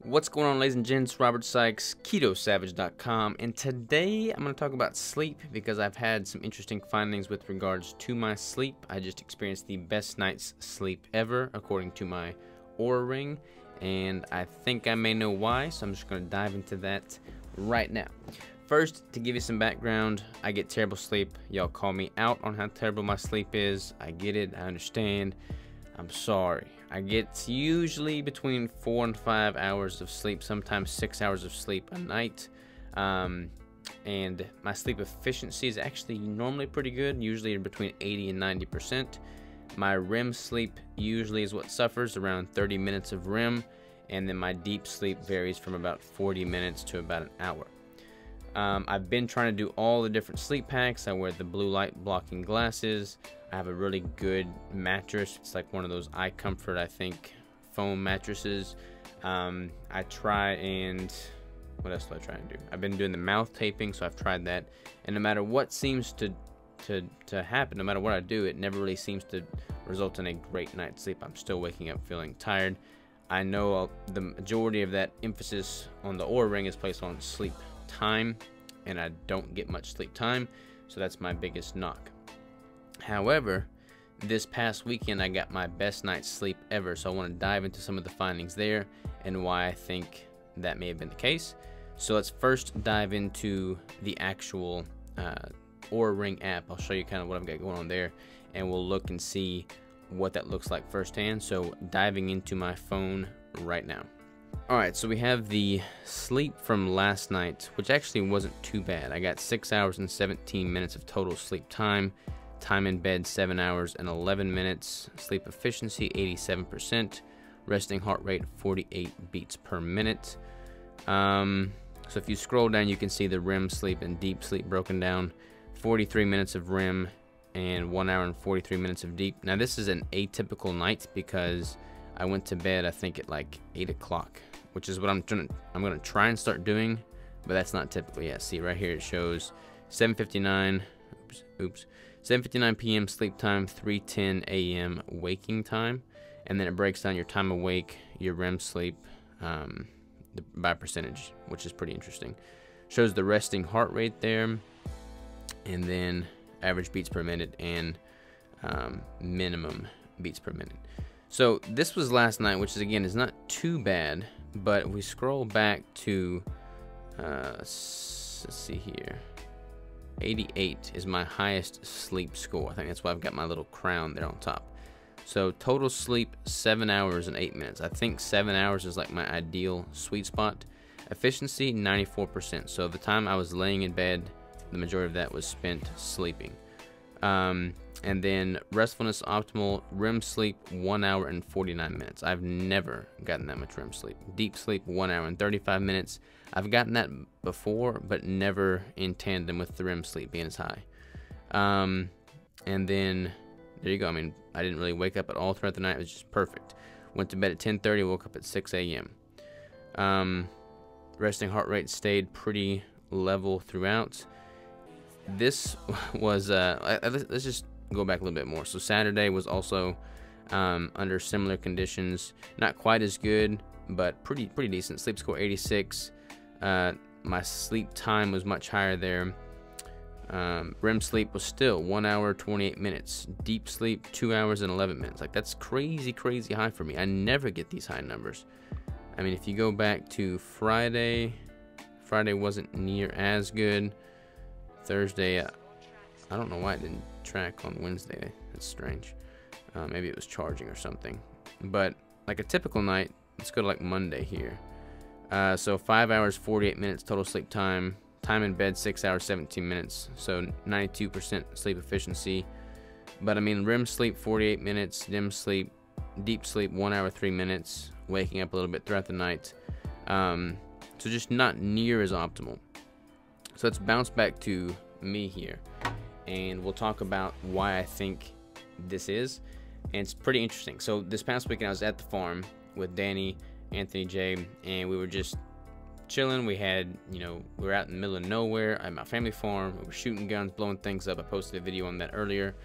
What's going on, ladies and gents? Robert Sykes, KetoSavage.com, and today I'm going to talk about sleep because I've had some interesting findings with regards to my sleep. I just experienced the best night's sleep ever according to my Oura ring, and I think I may know why, so I'm just going to dive into that right now. First, to give you some background, I get terrible sleep. Y'all call me out on how terrible my sleep is. I get it, I understand. I'm sorry. I get usually between 4 and 5 hours of sleep, sometimes 6 hours of sleep a night. And my sleep efficiency is actually normally pretty good, usually between 80 and 90%. My REM sleep usually is what suffers, around 30 minutes of REM, and then my deep sleep varies from about 40 minutes to about an hour. I've been trying to do all the different sleep packs. I wear the blue light blocking glasses. I have a really good mattress. It's like one of those eye comfort, I think, foam mattresses. I try and what else do I try and do? I've been doing the mouth taping, so I've tried that. And no matter what seems to happen, no matter what I do, it never really seems to result in a great night's sleep. I'm still waking up feeling tired. I know the majority of that emphasis on the Oura ring is placed on sleep time, and I don't get much sleep time, so that's my biggest knock. However, this past weekend I got my best night's sleep ever, so I want to dive into some of the findings there and why I think that may have been the case. So let's first dive into the actual Oura ring app. I'll show you kind of what I've got going on there, and we'll look and see what that looks like firsthand. So diving into my phone right now. Alright, so we have the sleep from last night, which actually wasn't too bad. I got 6 hours and 17 minutes of total sleep time. Time in bed 7 hours and 11 minutes. Sleep efficiency 87%. Resting heart rate 48 beats per minute. So if you scroll down, you can see the REM sleep and deep sleep broken down. 43 minutes of REM and 1 hour and 43 minutes of deep. Now this is an atypical night because I went to bed I think at like 8 o'clock, which is what I'm gonna try and start doing, but that's not typical. Yeah, see right here it shows 7:59 p.m. sleep time, 3:10 a.m. waking time, and then it breaks down your time awake, your REM sleep by percentage, which is pretty interesting. Shows the resting heart rate there, and then average beats per minute and minimum beats per minute. So this was last night, which is again is not too bad, but we scroll back to let's see here. 88 is my highest sleep score. I think that's why I've got my little crown there on top. So total sleep 7 hours and 8 minutes. I think 7 hours is like my ideal sweet spot. Efficiency 94%. So the time I was laying in bed, the majority of that was spent sleeping. And then restfulness optimal, REM sleep 1 hour and 49 minutes. I've never gotten that much REM sleep. Deep sleep 1 hour and 35 minutes. I've gotten that before, but never in tandem with the REM sleep being as high. And then there you go. I mean, I didn't really wake up at all throughout the night. It was just perfect. Went to bed at 10:30, woke up at 6 a.m. Resting heart rate stayed pretty level throughout. This was let's just go back a little bit more. So Saturday was also under similar conditions, not quite as good, but pretty decent. Sleep score 86. My sleep time was much higher there. REM sleep was still 1 hour 28 minutes. Deep sleep 2 hours and 11 minutes. Like that's crazy high for me. I never get these high numbers. I mean, if you go back to Friday wasn't near as good. Thursday, I don't know why it didn't track on Wednesday. That's strange. Maybe it was charging or something. But like a typical night, let's go to like Monday here. So 5 hours 48 minutes total sleep time. Time in bed 6 hours 17 minutes. So 92% sleep efficiency. But I mean, REM sleep 48 minutes, deep sleep 1 hour 3 minutes. Waking up a little bit throughout the night. So just not near as optimal. So let's bounce back to me here, and we'll talk about why I think this is, and it's pretty interesting. So this past weekend I was at the farm with Danny, Anthony J, and we were just chilling. We had, we were out in the middle of nowhere at my family farm. We were shooting guns, blowing things up. I posted a video on that earlier,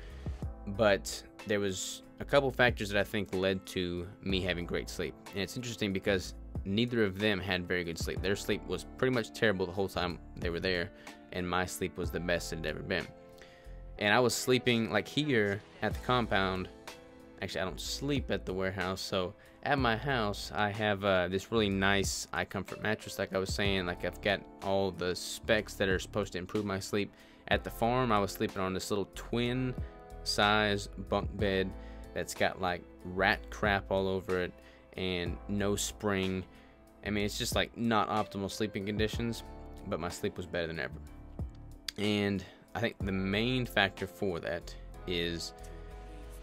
but there was a couple factors that I think led to me having great sleep. And it's interesting because neither of them had very good sleep. Their sleep was pretty much terrible the whole time they were there, and my sleep was the best it had ever been. And I was sleeping like here at the compound. Actually, I don't sleep at the warehouse, so at my house I have this really nice iComfort mattress, like I was saying. Like, I've got all the specs that are supposed to improve my sleep. At the farm, I was sleeping on this little twin size bunk bed that's got like rat crap all over it and no spring. I mean, it's just like not optimal sleeping conditions, but my sleep was better than ever. And I think the main factor for that is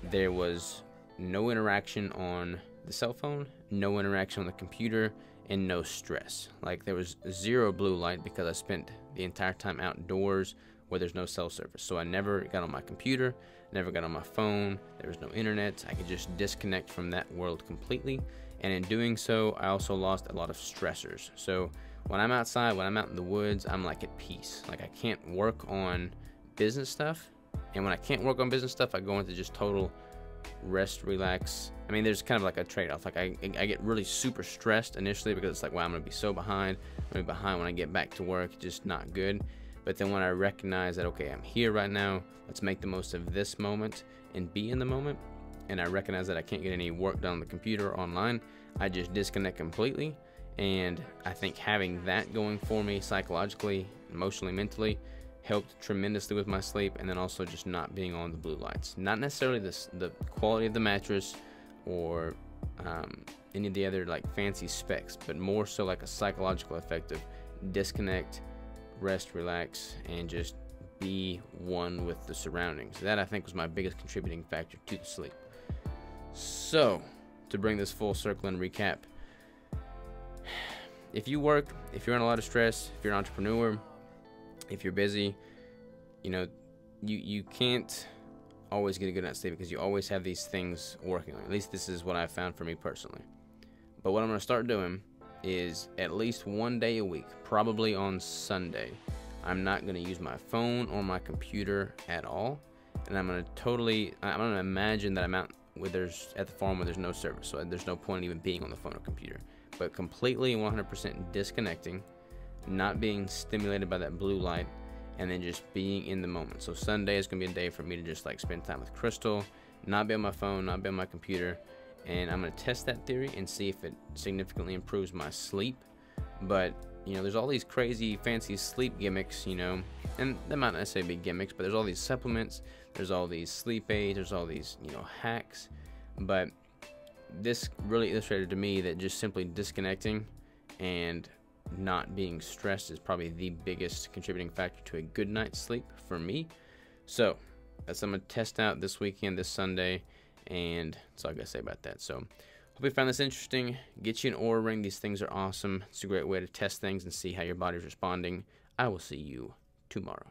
there was no interaction on the cell phone, no interaction on the computer, and no stress. Like, there was zero blue light because I spent the entire time outdoors where there's no cell service. So I never got on my computer, never got on my phone, there was no internet. I could just disconnect from that world completely. And in doing so, I also lost a lot of stressors. So when I'm outside, when I'm out in the woods, I'm like at peace. Like, I can't work on business stuff. And when I can't work on business stuff, I go into just total rest, relax. I mean, there's kind of like a trade-off. Like, I get really super stressed initially because it's like, wow, I'm gonna be so behind. I'm gonna be behind when I get back to work. Just not good. But then when I recognize that, okay, I'm here right now, let's make the most of this moment and be in the moment, and I recognize that I can't get any work done on the computer or online, I just disconnect completely. And I think having that going for me psychologically, emotionally, mentally, helped tremendously with my sleep. And then also just not being on the blue lights. Not necessarily the quality of the mattress or any of the other like fancy specs, but more so like a psychological effect of disconnect, rest, relax, and just be one with the surroundings. That, I think, was my biggest contributing factor to the sleep. So, to bring this full circle and recap, if you work, if you're in a lot of stress, if you're an entrepreneur, if you're busy, you know, you can't always get a good night's sleep because you always have these things working on. At least this is what I've found for me personally. But what I'm going to start doing is at least one day a week, probably on Sunday, I'm not going to use my phone or my computer at all. And I'm going to imagine that I'm out at the farm where there's no service, so there's no point in even being on the phone or computer. But completely 100% disconnecting, not being stimulated by that blue light, and then just being in the moment. So Sunday is going to be a day for me to just like spend time with Crystal, not be on my phone, not be on my computer. And I'm going to test that theory and see if it significantly improves my sleep. But, you know, there's all these crazy fancy sleep gimmicks, you know, and they might not necessarily be gimmicks, but there's all these supplements, there's all these sleep aids, there's all these, you know, hacks. But this really illustrated to me that just simply disconnecting and not being stressed is probably the biggest contributing factor to a good night's sleep for me. So that's what I'm going to test out this weekend, this Sunday, and that's all I got to say about that. So hope you found this interesting. Get you an Oura ring. These things are awesome. It's a great way to test things and see how your body's responding. I will see you tomorrow.